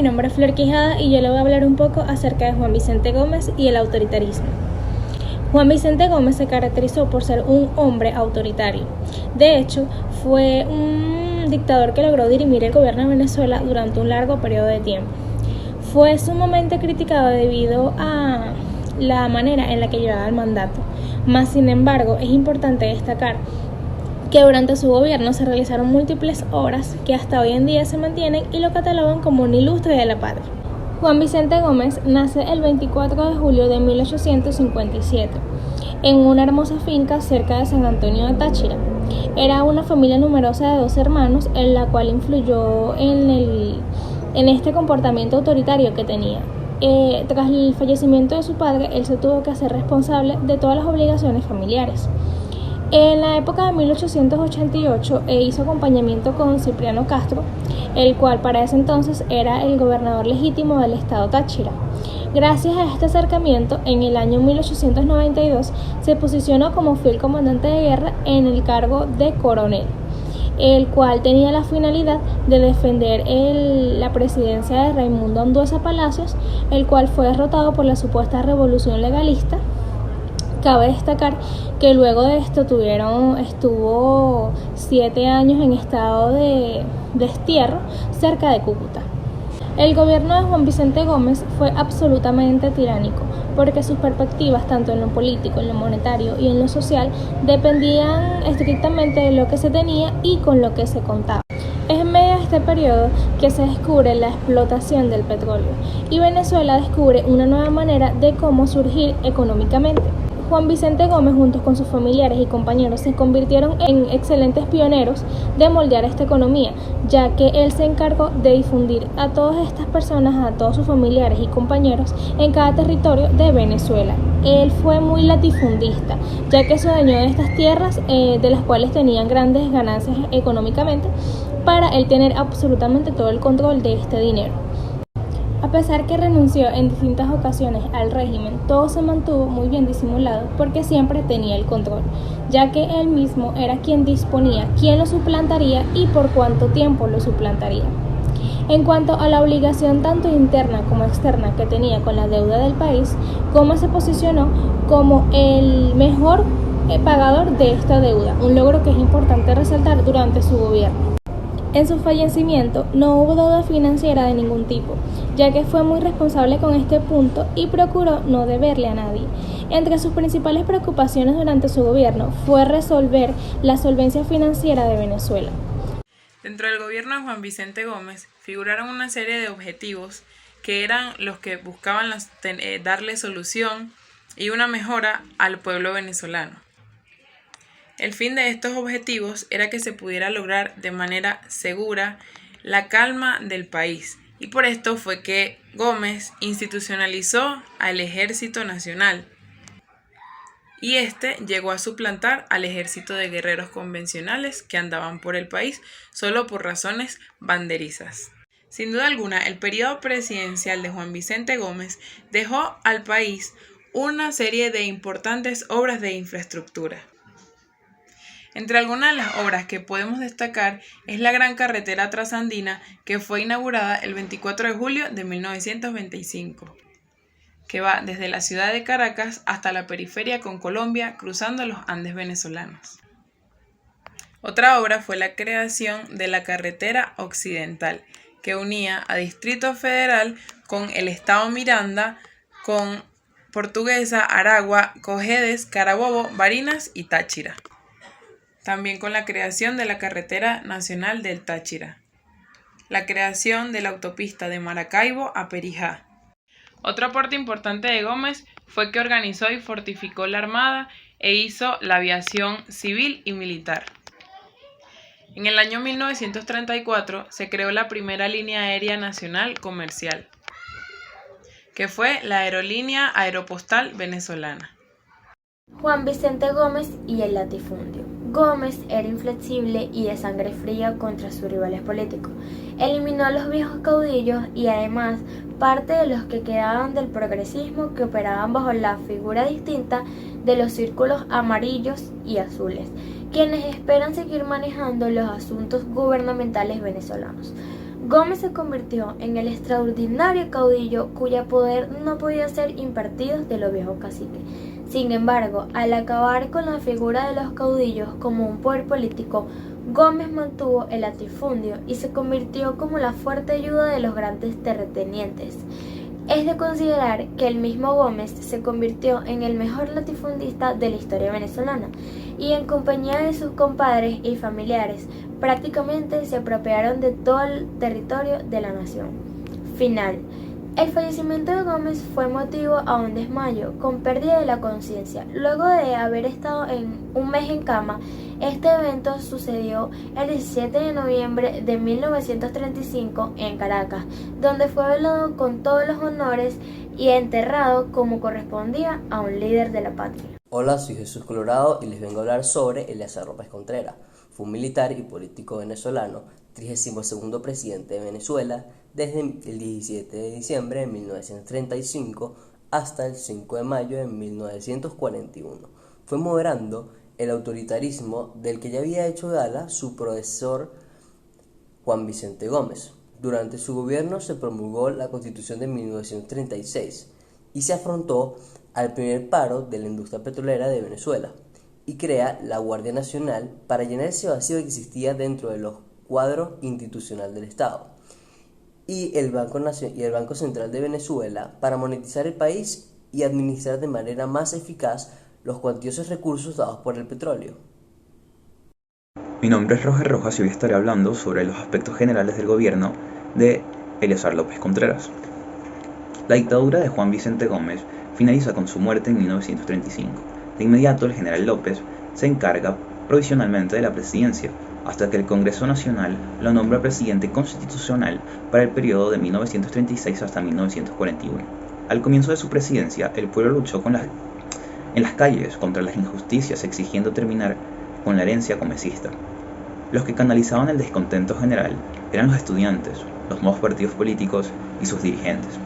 nombre es Flor Quijada y yo le voy a hablar un poco acerca de Juan Vicente Gómez y el autoritarismo. Juan Vicente Gómez se caracterizó por ser un hombre autoritario. De hecho, fue un dictador que logró dirimir el gobierno de Venezuela durante un largo periodo de tiempo. Fue sumamente criticado debido a la manera en la que llevaba el mandato. Mas, sin embargo, es importante destacar que durante su gobierno se realizaron múltiples obras que hasta hoy en día se mantienen y lo catalogan como un ilustre de la patria. Juan Vicente Gómez nace el 24 de julio de 1857 en una hermosa finca cerca de San Antonio de Táchira. Era una familia numerosa de 2 hermanos, en la cual influyó en este comportamiento autoritario que tenía. Tras el fallecimiento de su padre, él se tuvo que hacer responsable de todas las obligaciones familiares. En la época de 1888 hizo acompañamiento con Cipriano Castro, el cual para ese entonces era el gobernador legítimo del estado Táchira. Gracias a este acercamiento, en el año 1892 se posicionó como fiel comandante de guerra en el cargo de coronel, el cual tenía la finalidad de defender la presidencia de Raimundo Andueza Palacios, el cual fue derrotado por la supuesta revolución legalista. Cabe destacar que luego de esto estuvo 7 años en estado de destierro cerca de Cúcuta. El gobierno de Juan Vicente Gómez fue absolutamente tiránico, porque sus perspectivas, tanto en lo político, en lo monetario y en lo social, dependían estrictamente de lo que se tenía y con lo que se contaba. Es en medio de este periodo que se descubre la explotación del petróleo y Venezuela descubre una nueva manera de cómo surgir económicamente. Juan Vicente Gómez, junto con sus familiares y compañeros, se convirtieron en excelentes pioneros de moldear esta economía, ya que él se encargó de difundir a todas estas personas, a todos sus familiares y compañeros en cada territorio de Venezuela. Él fue muy latifundista, ya que se adueñó de estas tierras de las cuales tenían grandes ganancias económicamente, para él tener absolutamente todo el control de este dinero. A pesar que renunció en distintas ocasiones al régimen, todo se mantuvo muy bien disimulado porque siempre tenía el control, ya que él mismo era quien disponía quién lo suplantaría y por cuánto tiempo lo suplantaría. En cuanto a la obligación tanto interna como externa que tenía con la deuda del país, Gómez se posicionó como el mejor pagador de esta deuda, un logro que es importante resaltar durante su gobierno. En su fallecimiento no hubo deuda financiera de ningún tipo, ya que fue muy responsable con este punto y procuró no deberle a nadie. Entre sus principales preocupaciones durante su gobierno fue resolver la solvencia financiera de Venezuela. Dentro del gobierno de Juan Vicente Gómez figuraron una serie de objetivos que eran los que buscaban darle solución y una mejora al pueblo venezolano. El fin de estos objetivos era que se pudiera lograr de manera segura la calma del país, y por esto fue que Gómez institucionalizó al Ejército Nacional, y este llegó a suplantar al ejército de guerreros convencionales que andaban por el país solo por razones banderizas. Sin duda alguna, el periodo presidencial de Juan Vicente Gómez dejó al país una serie de importantes obras de infraestructura. Entre algunas de las obras que podemos destacar es la Gran Carretera Trasandina, que fue inaugurada el 24 de julio de 1925, que va desde la ciudad de Caracas hasta la periferia con Colombia, cruzando los Andes venezolanos. Otra obra fue la creación de la Carretera Occidental, que unía a Distrito Federal con el estado Miranda, con Portuguesa, Aragua, Cojedes, Carabobo, Barinas y Táchira. También con la creación de la Carretera Nacional del Táchira, la creación de la autopista de Maracaibo a Perijá. Otro aporte importante de Gómez fue que organizó y fortificó la Armada e hizo la aviación civil y militar. En el año 1934 se creó la primera línea aérea nacional comercial, que fue la Aerolínea Aeropostal Venezolana. Juan Vicente Gómez y el latifundio. Gómez era inflexible y de sangre fría contra sus rivales políticos. Eliminó a los viejos caudillos y además parte de los que quedaban del progresismo que operaban bajo la figura distinta de los círculos amarillos y azules, quienes esperan seguir manejando los asuntos gubernamentales venezolanos. Gómez se convirtió en el extraordinario caudillo cuyo poder no podía ser impartido de los viejos caciques. Sin embargo, al acabar con la figura de los caudillos como un poder político, Gómez mantuvo el latifundio y se convirtió como la fuerte ayuda de los grandes terratenientes. Es de considerar que el mismo Gómez se convirtió en el mejor latifundista de la historia venezolana y en compañía de sus compadres y familiares prácticamente se apropiaron de todo el territorio de la nación. Final. El fallecimiento de Gómez fue motivo a un desmayo con pérdida de la conciencia. Luego de haber estado un mes en cama, este evento sucedió el 17 de noviembre de 1935 en Caracas, donde fue velado con todos los honores y enterrado como correspondía a un líder de la patria. Hola, soy Jesús Colorado y les vengo a hablar sobre Eleazar López Contreras. Fue un militar y político venezolano, 32º presidente de Venezuela, desde el 17 de diciembre de 1935 hasta el 5 de mayo de 1941. Fue moderando el autoritarismo del que ya había hecho gala su predecesor Juan Vicente Gómez. Durante su gobierno se promulgó la Constitución de 1936 y se afrontó al primer paro de la industria petrolera de Venezuela y crea la Guardia Nacional para llenar ese vacío que existía dentro de los cuadros institucional del Estado y el Banco Central de Venezuela para monetizar el país y administrar de manera más eficaz los cuantiosos recursos dados por el petróleo. Mi nombre es Roger Rojas y hoy estaré hablando sobre los aspectos generales del gobierno de Eleazar López Contreras. La dictadura de Juan Vicente Gómez finaliza con su muerte en 1935. De inmediato el general López se encarga provisionalmente de la presidencia, hasta que el Congreso Nacional lo nombra presidente constitucional para el periodo de 1936 hasta 1941. Al comienzo de su presidencia, el pueblo luchó en las calles contra las injusticias, exigiendo terminar con la herencia comecista. Los que canalizaban el descontento general eran los estudiantes, los nuevos partidos políticos y sus dirigentes,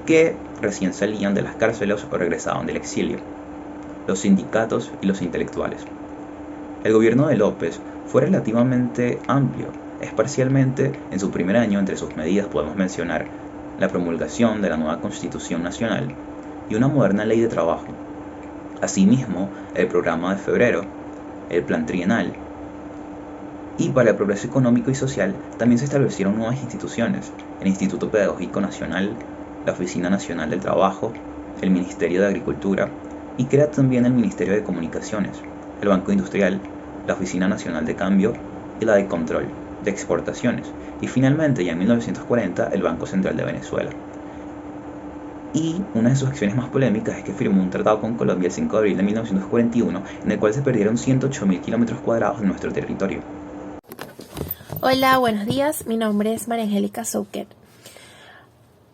que recién salían de las cárceles o regresaban del exilio, los sindicatos y los intelectuales. El gobierno de López fue relativamente amplio. Parcialmente, en su primer año, entre sus medidas podemos mencionar la promulgación de la nueva Constitución Nacional y una moderna ley de trabajo. Asimismo, el programa de febrero, el plan trienal. Y para el progreso económico y social también se establecieron nuevas instituciones, el Instituto Pedagógico Nacional, la Oficina Nacional del Trabajo, el Ministerio de Agricultura y crea también el Ministerio de Comunicaciones, el Banco Industrial, la Oficina Nacional de Cambio y la de Control de Exportaciones, y finalmente ya en 1940 el Banco Central de Venezuela. Y una de sus acciones más polémicas es que firmó un tratado con Colombia el 5 de abril de 1941 en el cual se perdieron 108.000 kilómetros cuadrados de nuestro territorio. Hola, buenos días, mi nombre es María Angélica Souquet.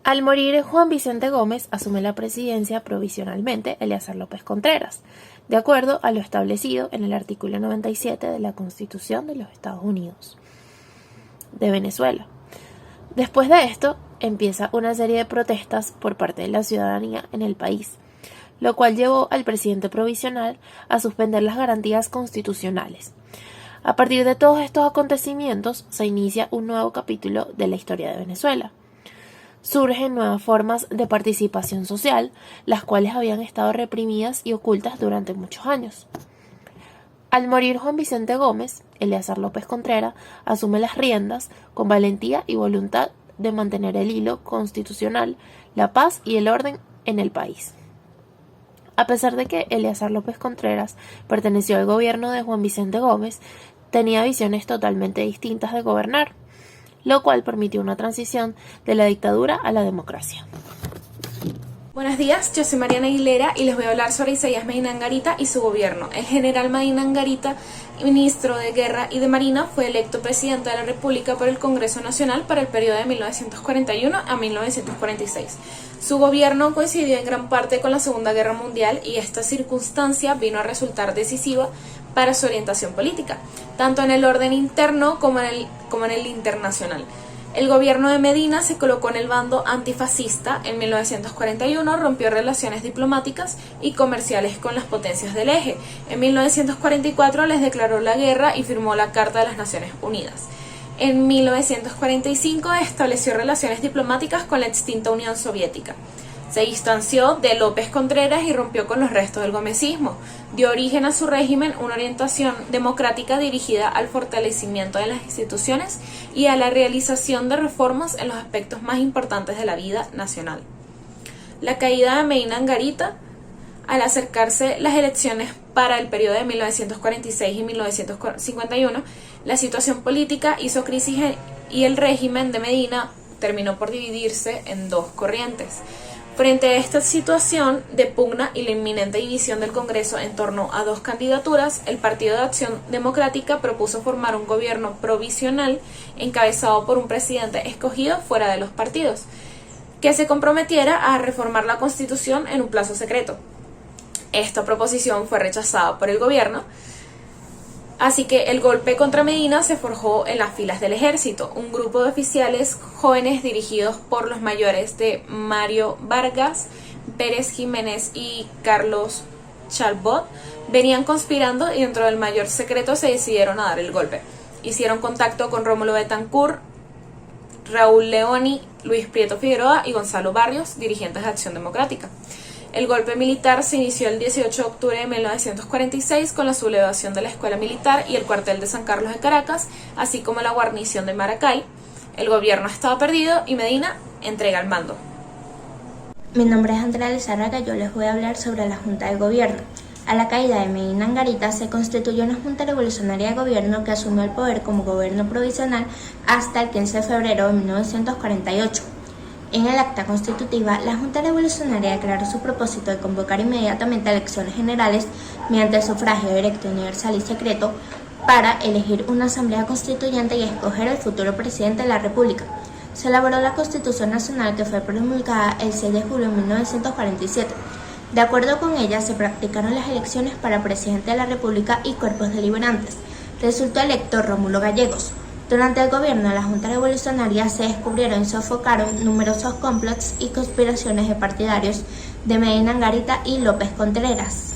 Al morir Juan Vicente Gómez, asume la presidencia provisionalmente Eleazar López Contreras, de acuerdo a lo establecido en el artículo 97 de la Constitución de los Estados Unidos de Venezuela. Después de esto, empieza una serie de protestas por parte de la ciudadanía en el país, lo cual llevó al presidente provisional a suspender las garantías constitucionales. A partir de todos estos acontecimientos, se inicia un nuevo capítulo de la historia de Venezuela. Surgen nuevas formas de participación social, las cuales habían estado reprimidas y ocultas durante muchos años. Al morir Juan Vicente Gómez, Eleazar López Contreras asume las riendas con valentía y voluntad de mantener el hilo constitucional, la paz y el orden en el país. A pesar de que Eleazar López Contreras perteneció al gobierno de Juan Vicente Gómez, tenía visiones totalmente distintas de gobernar, lo cual permitió una transición de la dictadura a la democracia. Buenos días, yo soy Mariana Aguilera y les voy a hablar sobre Isaías Medina Angarita y su gobierno. El general Medina Angarita, ministro de Guerra y de Marina, fue electo presidente de la República por el Congreso Nacional para el periodo de 1941 a 1946. Su gobierno coincidió en gran parte con la Segunda Guerra Mundial y esta circunstancia vino a resultar decisiva para su orientación política, tanto en el orden interno como en el internacional. El gobierno de Medina se colocó en el bando antifascista. En 1941 rompió relaciones diplomáticas y comerciales con las potencias del eje. En 1944 les declaró la guerra y firmó la Carta de las Naciones Unidas. En 1945 estableció relaciones diplomáticas con la extinta Unión Soviética. Se distanció de López Contreras y rompió con los restos del gomecismo. Dio origen a su régimen una orientación democrática dirigida al fortalecimiento de las instituciones y a la realización de reformas en los aspectos más importantes de la vida nacional. La caída de Medina Angarita, al acercarse las elecciones para el periodo de 1946 y 1951, la situación política hizo crisis y el régimen de Medina terminó por dividirse en dos corrientes. Frente a esta situación de pugna y la inminente división del Congreso en torno a dos candidaturas, el Partido de Acción Democrática propuso formar un gobierno provisional encabezado por un presidente escogido fuera de los partidos, que se comprometiera a reformar la Constitución en un plazo secreto. Esta proposición fue rechazada por el gobierno, así que el golpe contra Medina se forjó en las filas del ejército. Un grupo de oficiales jóvenes dirigidos por los mayores de Mario Vargas, Pérez Jiménez y Carlos Chalbot venían conspirando y dentro del mayor secreto se decidieron a dar el golpe. Hicieron contacto con Rómulo Betancourt, Raúl Leoni, Luis Prieto Figueroa y Gonzalo Barrios, dirigentes de Acción Democrática. El golpe militar se inició el 18 de octubre de 1946 con la sublevación de la Escuela Militar y el cuartel de San Carlos de Caracas, así como la guarnición de Maracay. El gobierno estaba perdido y Medina entrega el mando. Mi nombre es Andrea Lizárraga y yo les voy a hablar sobre la Junta de Gobierno. A la caída de Medina Angarita se constituyó una Junta Revolucionaria de Gobierno que asumió el poder como gobierno provisional hasta el 15 de febrero de 1948. En el acta constitutiva, la Junta Revolucionaria declaró su propósito de convocar inmediatamente elecciones generales mediante el sufragio directo, universal y secreto para elegir una asamblea constituyente y escoger el futuro presidente de la República. Se elaboró la Constitución Nacional que fue promulgada el 6 de julio de 1947. De acuerdo con ella, se practicaron las elecciones para presidente de la República y cuerpos deliberantes. Resultó electo Rómulo Gallegos. Durante el gobierno de la Junta Revolucionaria se descubrieron y sofocaron numerosos complots y conspiraciones de partidarios de Medina Angarita y López Contreras.